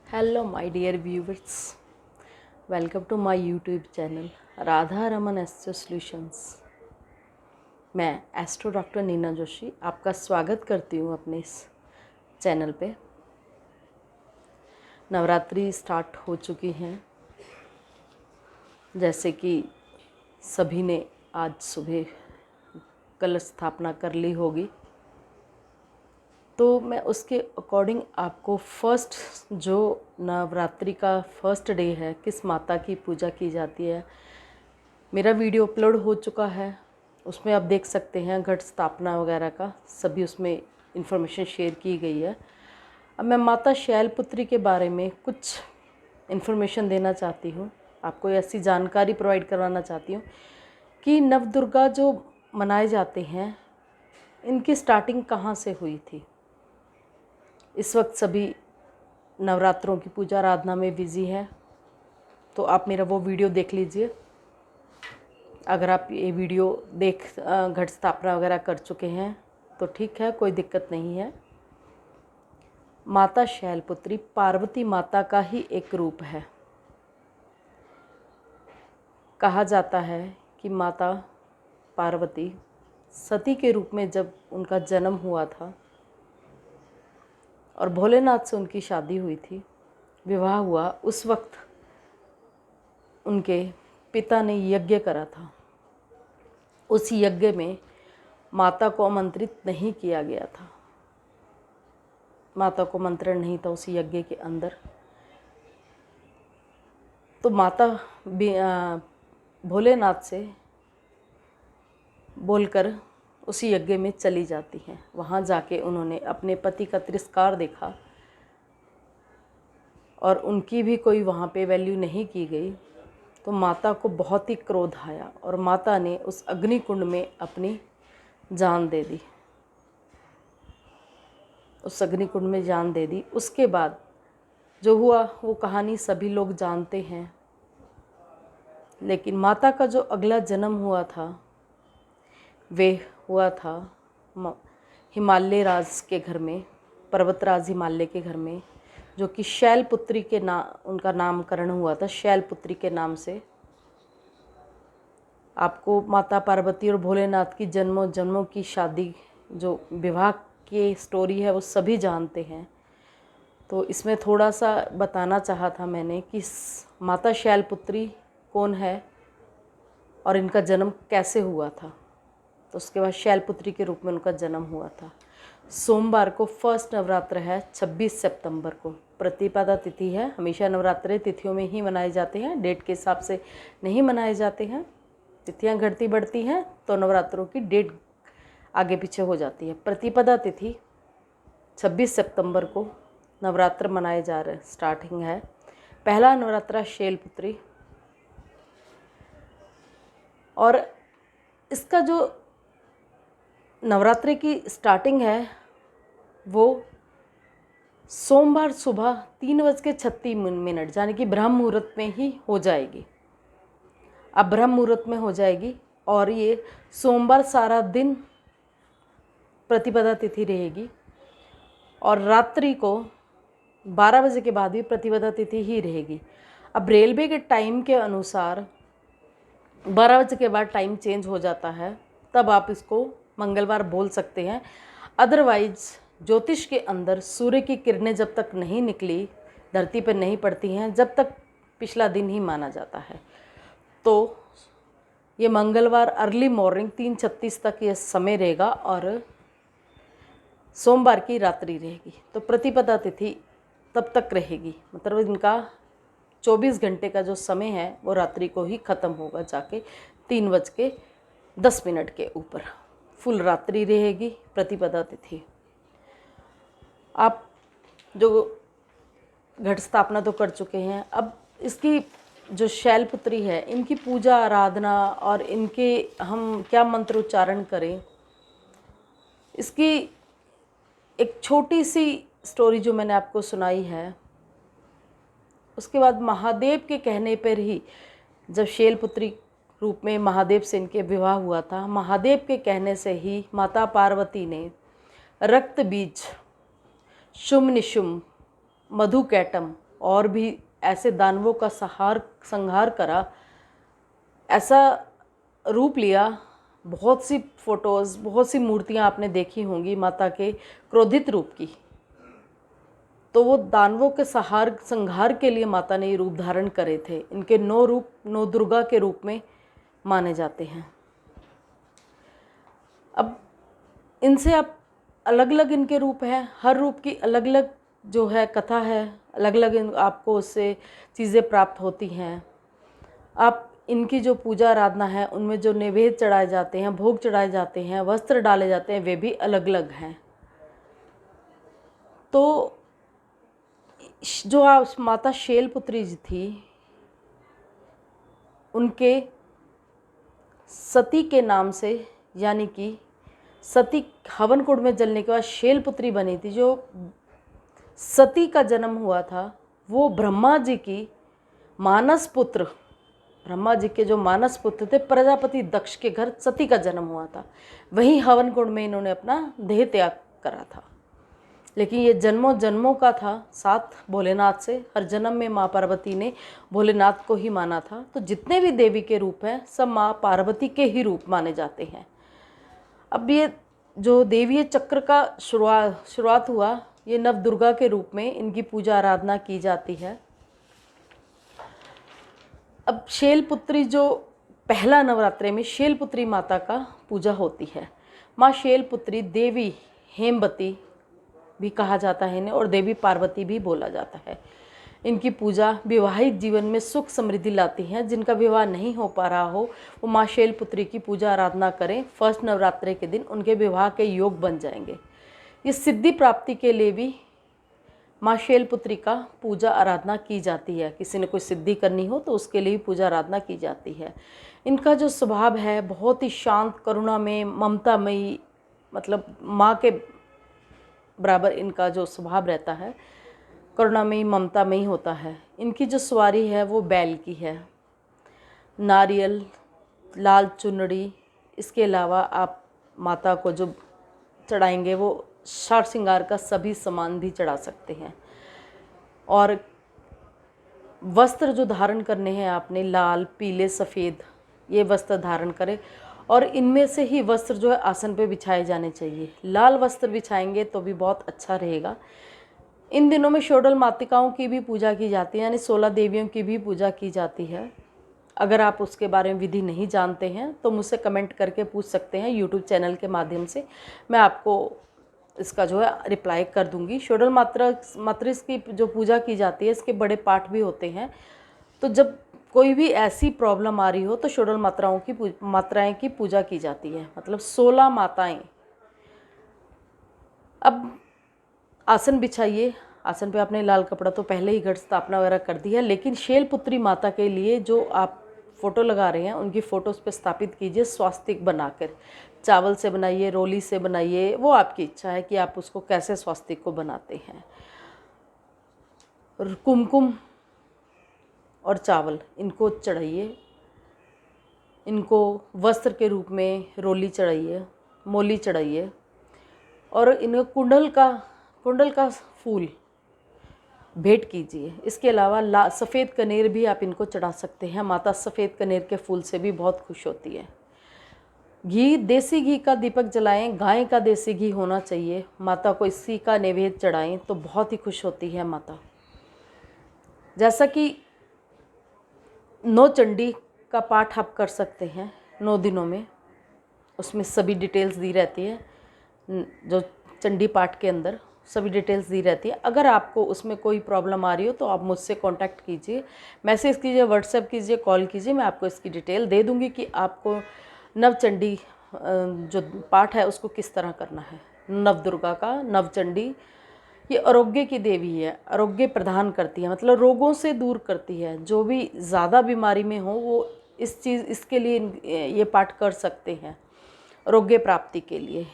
Hello my dear viewers, welcome to my YouTube channel Radha Raman astro solutions. मैं astro doctor Neena Joshi आपका स्वागत करती हूँ अपने इस चैनल पे। नवरात्रि स्टार्ट हो चुकी हैं, जैसे कि सभी ने आज सुबह कलश स्थापना कर ली होगी, तो मैं उसके अकॉर्डिंग आपको फर्स्ट जो नवरात्रि का फर्स्ट डे है, किस माता की पूजा की जाती है, मेरा वीडियो अपलोड हो चुका है। उसमें आप देख सकते हैं घट स्थापना वगैरह का सभी उसमें इन्फॉर्मेशन शेयर की गई है। अब मैं माता शैलपुत्री के बारे में कुछ इन्फॉर्मेशन देना चाहती हूँ, आपको ऐसी जानकारी प्रोवाइड करवाना चाहती हूँ कि नवदुर्गा जो मनाए जाते हैं, इनकी स्टार्टिंग कहाँ से हुई थी। इस वक्त सभी नवरात्रों की पूजा आराधना में बिज़ी है, तो आप मेरा वो वीडियो देख लीजिए। अगर आप ये वीडियो देख घट स्थापना वगैरह कर चुके हैं तो ठीक है, कोई दिक्कत नहीं है। माता शैलपुत्री पार्वती माता का ही एक रूप है। कहा जाता है कि माता पार्वती सती के रूप में जब उनका जन्म हुआ था और भोलेनाथ से उनकी शादी हुई थी, विवाह हुआ, उस वक्त उनके पिता ने यज्ञ करा था। उस यज्ञ में माता को आमंत्रित नहीं किया गया था, माता को मंत्रण नहीं था उस यज्ञ के अंदर। तो माता भोलेनाथ से बोलकर उस यज्ञ में चली जाती हैं। वहाँ जाके उन्होंने अपने पति का तिरस्कार देखा और उनकी भी कोई वहाँ पे वैल्यू नहीं की गई, तो माता को बहुत ही क्रोध आया और माता ने उस अग्निकुंड में अपनी जान दे दी, उस अग्निकुंड में जान दे दी। उसके बाद जो हुआ वो कहानी सभी लोग जानते हैं, लेकिन माता का जो अगला जन्म हुआ था वे हुआ था हिमालय राज के घर में, पर्वतराज हिमालय के घर में, जो कि शैलपुत्री के उनका नामकरण हुआ था शैलपुत्री के नाम से। आपको माता पार्वती और भोलेनाथ की जन्मों जन्मों की शादी, जो विवाह की स्टोरी है, वो सभी जानते हैं। तो इसमें थोड़ा सा बताना चाहा था मैंने कि माता शैलपुत्री कौन है और इनका जन्म कैसे हुआ था। तो उसके बाद शैलपुत्री के रूप में उनका जन्म हुआ था। सोमवार को फर्स्ट नवरात्र है, 26 सितंबर को प्रतिपदा तिथि है। हमेशा नवरात्रे तिथियों में ही मनाए जाते हैं, डेट के हिसाब से नहीं मनाए जाते हैं। तिथियां घटती बढ़ती हैं तो नवरात्रों की डेट आगे पीछे हो जाती है। प्रतिपदा तिथि 26 सितंबर को नवरात्र मनाए जा रहे, स्टार्टिंग है। पहला नवरात्रा शैलपुत्री, और इसका जो नवरात्रि की स्टार्टिंग है वो सोमवार सुबह 3:36 यानी कि ब्रह्म मुहूर्त में ही हो जाएगी। अब ब्रह्म मुहूर्त में हो जाएगी और ये सोमवार सारा दिन प्रतिपदा तिथि रहेगी और रात्रि को 12 बजे के बाद भी प्रतिपदा तिथि ही रहेगी। अब रेलवे के टाइम के अनुसार 12 बजे के बाद टाइम चेंज हो जाता है, तब आप इसको मंगलवार बोल सकते हैं। अदरवाइज ज्योतिष के अंदर सूर्य की किरणें जब तक नहीं निकली, धरती पर नहीं पड़ती हैं, जब तक पिछला दिन ही माना जाता है। तो ये मंगलवार अर्ली मॉर्निंग 3:36 तक ये समय रहेगा और सोमवार की रात्रि रहेगी। तो प्रतिपदा तिथि तब तक रहेगी, मतलब इनका 24 घंटे का जो समय है वो रात्रि को ही ख़त्म होगा जाके 3:10 के ऊपर फुल रात्रि रहेगी प्रतिपदा तिथि। आप जो घट स्थापना तो कर चुके हैं, अब इसकी जो शैलपुत्री है, इनकी पूजा आराधना और इनके हम क्या मंत्र उच्चारण करें, इसकी एक छोटी सी स्टोरी जो मैंने आपको सुनाई है। उसके बाद महादेव के कहने पर ही, जब शैलपुत्री रूप में महादेव से इनके विवाह हुआ था, महादेव के कहने से ही माता पार्वती ने रक्त बीज, शुम निशुम, मधुकैटम और भी ऐसे दानवों का संहार करा, ऐसा रूप लिया। बहुत सी फोटोज़, बहुत सी मूर्तियाँ आपने देखी होंगी माता के क्रोधित रूप की। तो वो दानवों के संहार के लिए माता ने ये रूप धारण करे थे। इनके 9 रूप 9 दुर्गा के रूप में माने जाते हैं। अब इनसे आप अलग अलग इनके रूप हैं, हर रूप की अलग अलग जो है कथा है, अलग अलग आपको उससे चीज़ें प्राप्त होती हैं। आप इनकी जो पूजा आराधना है, उनमें जो नैवेद्य चढ़ाए जाते हैं, भोग चढ़ाए जाते हैं, वस्त्र डाले जाते हैं, वे भी अलग अलग हैं। तो जो माता शैलपुत्री जी थी, उनके सती के नाम से, यानी कि सती हवन कुंड में जलने के बाद शैलपुत्री बनी थी। जो सती का जन्म हुआ था वो ब्रह्मा जी की मानस पुत्र, ब्रह्मा जी के जो मानस पुत्र थे, प्रजापति दक्ष के घर सती का जन्म हुआ था। वहीं हवन कुंड में इन्होंने अपना देह त्याग करा था। लेकिन ये जन्मों जन्मों का था साथ भोलेनाथ से। हर जन्म में माँ पार्वती ने भोलेनाथ को ही माना था। तो जितने भी देवी के रूप हैं सब माँ पार्वती के ही रूप माने जाते हैं। अब ये जो देवीय चक्र का शुरुआत हुआ, ये नव दुर्गा के रूप में इनकी पूजा आराधना की जाती है। अब शैलपुत्री जो पहला नवरात्रे में शैलपुत्री माता का पूजा होती है। माँ शैलपुत्री देवी हेमवती भी कहा जाता है इन्हें, और देवी पार्वती भी बोला जाता है। इनकी पूजा विवाहित जीवन में सुख समृद्धि लाती हैं। जिनका विवाह नहीं हो पा रहा हो वो माँ शैलपुत्री की पूजा आराधना करें। फर्स्ट नवरात्रि के दिन उनके विवाह के योग बन जाएंगे। ये सिद्धि प्राप्ति के लिए भी माँ शैलपुत्री का पूजा आराधना की जाती है। किसी ने कोई सिद्धि करनी हो तो उसके लिए भी पूजा आराधना की जाती है। इनका जो स्वभाव है बहुत ही शांत, करुणामय, ममतामयी, मतलब माँ के बराबर इनका जो स्वभाव रहता है, करुणामयी ममतामयी होता है। इनकी जो सवारी है वो बैल की है। नारियल, लाल चुनरी, इसके अलावा आप माता को जो चढ़ाएंगे वो साज श्रृंगार का सभी सामान भी चढ़ा सकते हैं। और वस्त्र जो धारण करने हैं आपने, लाल, पीले, सफ़ेद, ये वस्त्र धारण करें। और इनमें से ही वस्त्र जो है आसन पे बिछाए जाने चाहिए। लाल वस्त्र बिछाएंगे तो भी बहुत अच्छा रहेगा। इन दिनों में षोडल मातृकाओं की भी पूजा की जाती है, यानी 16 देवियों की भी पूजा की जाती है। अगर आप उसके बारे में विधि नहीं जानते हैं तो मुझसे कमेंट करके पूछ सकते हैं। यूट्यूब चैनल के माध्यम से मैं आपको इसका जो है रिप्लाई कर दूंगी। षोडल मात्रा की जो पूजा की जाती है, इसके बड़े पाठ भी होते हैं। तो जब कोई भी ऐसी प्रॉब्लम आ रही हो तो षोडल मात्राएं की पूजा की जाती है, मतलब 16 माताएं। अब आसन बिछाइए। आसन पे आपने लाल कपड़ा तो पहले ही घट स्थापना वगैरह कर दी है, लेकिन शैलपुत्री माता के लिए जो आप फ़ोटो लगा रहे हैं उनकी फ़ोटोज़ पे स्थापित कीजिए स्वास्तिक बनाकर। चावल से बनाइए, रोली से बनाइए, वो आपकी इच्छा है कि आप उसको कैसे स्वास्तिक को बनाते हैं। कुमकुम और चावल इनको चढ़ाइए। इनको वस्त्र के रूप में रोली चढ़ाइए, मोली चढ़ाइए। और इनको कुंडल का फूल भेंट कीजिए। इसके अलावा सफ़ेद कनेर भी आप इनको चढ़ा सकते हैं। माता सफ़ेद कनेर के फूल से भी बहुत खुश होती है। घी, देसी घी का दीपक जलाएं। गाय का देसी घी होना चाहिए। माता को इसी का नैवेद्य चढ़ाएं तो बहुत ही खुश होती है माता। जैसा कि 9 चंडी का पाठ आप कर सकते हैं 9 दिनों में, उसमें सभी डिटेल्स दी रहती है। जो चंडी पाठ के अंदर सभी डिटेल्स दी रहती है। अगर आपको उसमें कोई प्रॉब्लम आ रही हो तो आप मुझसे कांटेक्ट कीजिए, मैसेज कीजिए, व्हाट्सएप कीजिए, कॉल कीजिए। मैं आपको इसकी डिटेल दे दूंगी कि आपको नवचंडी जो पाठ है उसको किस तरह करना है। नव दुर्गा का नवचंडी, ये आरोग्य की देवी है, आरोग्य प्रदान करती है, मतलब रोगों से दूर करती है। जो भी ज़्यादा बीमारी में हो वो इसके लिए ये पाठ कर सकते हैं, आरोग्य प्राप्ति के लिए।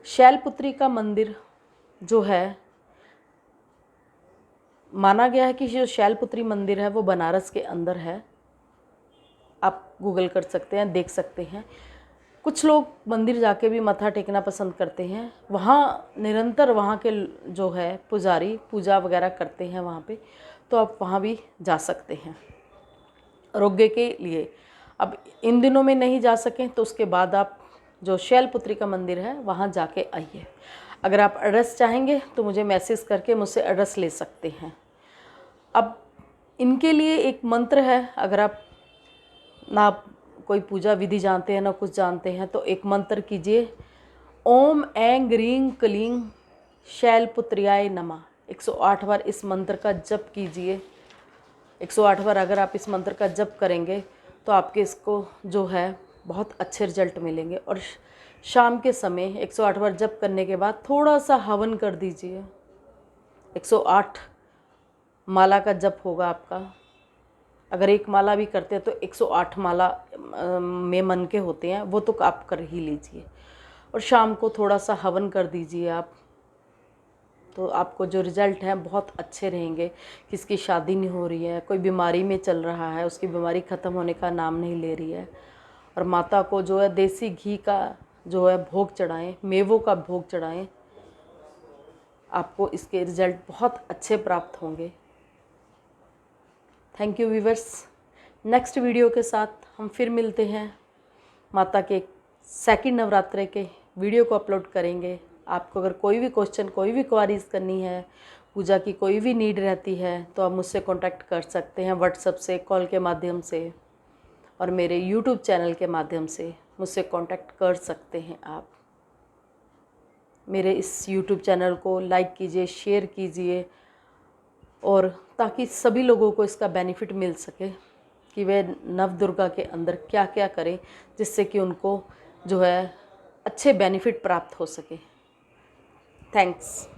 शैलपुत्री का मंदिर जो है, माना गया है कि जो शैलपुत्री मंदिर है वो बनारस के अंदर है। आप गूगल कर सकते हैं, देख सकते हैं। कुछ लोग मंदिर जाके भी मत्था टेकना पसंद करते हैं, वहाँ निरंतर वहाँ के जो है पुजारी पूजा वगैरह करते हैं वहाँ पे, तो आप वहाँ भी जा सकते हैं आरोग्य के लिए। अब इन दिनों में नहीं जा सकें तो उसके बाद आप जो शैलपुत्री का मंदिर है वहाँ जाके आइए। अगर आप एड्रेस चाहेंगे तो मुझे मैसेज करके मुझसे एड्रेस ले सकते हैं। अब इनके लिए एक मंत्र है, अगर आप ना कोई पूजा विधि जानते हैं ना कुछ जानते हैं तो एक मंत्र कीजिए, ओम ऐं ग्रीं क्लीं शैलपुत्र्याय नमः। 108 बार इस मंत्र का जप कीजिए। 108 बार अगर आप इस मंत्र का जप करेंगे तो आपके इसको जो है बहुत अच्छे रिजल्ट मिलेंगे। और शाम के समय 108 बार जप करने के बाद थोड़ा सा हवन कर दीजिए। 108 माला का जप होगा आपका। अगर एक माला भी करते हैं तो 108 माला में मन के होते हैं, वो तो आप कर ही लीजिए। और शाम को थोड़ा सा हवन कर दीजिए आप, तो आपको जो रिज़ल्ट हैं बहुत अच्छे रहेंगे। किसकी शादी नहीं हो रही है, कोई बीमारी में चल रहा है, उसकी बीमारी ख़त्म होने का नाम नहीं ले रही है, और माता को जो है देसी घी का जो है भोग चढ़ाएं, मेवों का भोग चढ़ाएं, आपको इसके रिज़ल्ट बहुत अच्छे प्राप्त होंगे। Thank you viewers. Next video के साथ हम फिर मिलते हैं। माता के सेकंड नवरात्रे के वीडियो को अपलोड करेंगे। आपको अगर कोई भी क्वेश्चन, कोई भी क्वारीज करनी है, पूजा की कोई भी नीड रहती है तो आप मुझसे कांटेक्ट कर सकते हैं व्हाट्सएप से, कॉल के माध्यम से, और मेरे यूट्यूब चैनल के माध्यम से मुझसे कांटेक्ट कर सकते हैं आप। मेरे इस यूट्यूब चैनल को लाइक कीजिए, शेयर कीजिए, और ताकि सभी लोगों को इसका बेनिफिट मिल सके कि वे नवदुर्गा के अंदर क्या क्या करें जिससे कि उनको जो है अच्छे बेनिफिट प्राप्त हो सके। थैंक्स।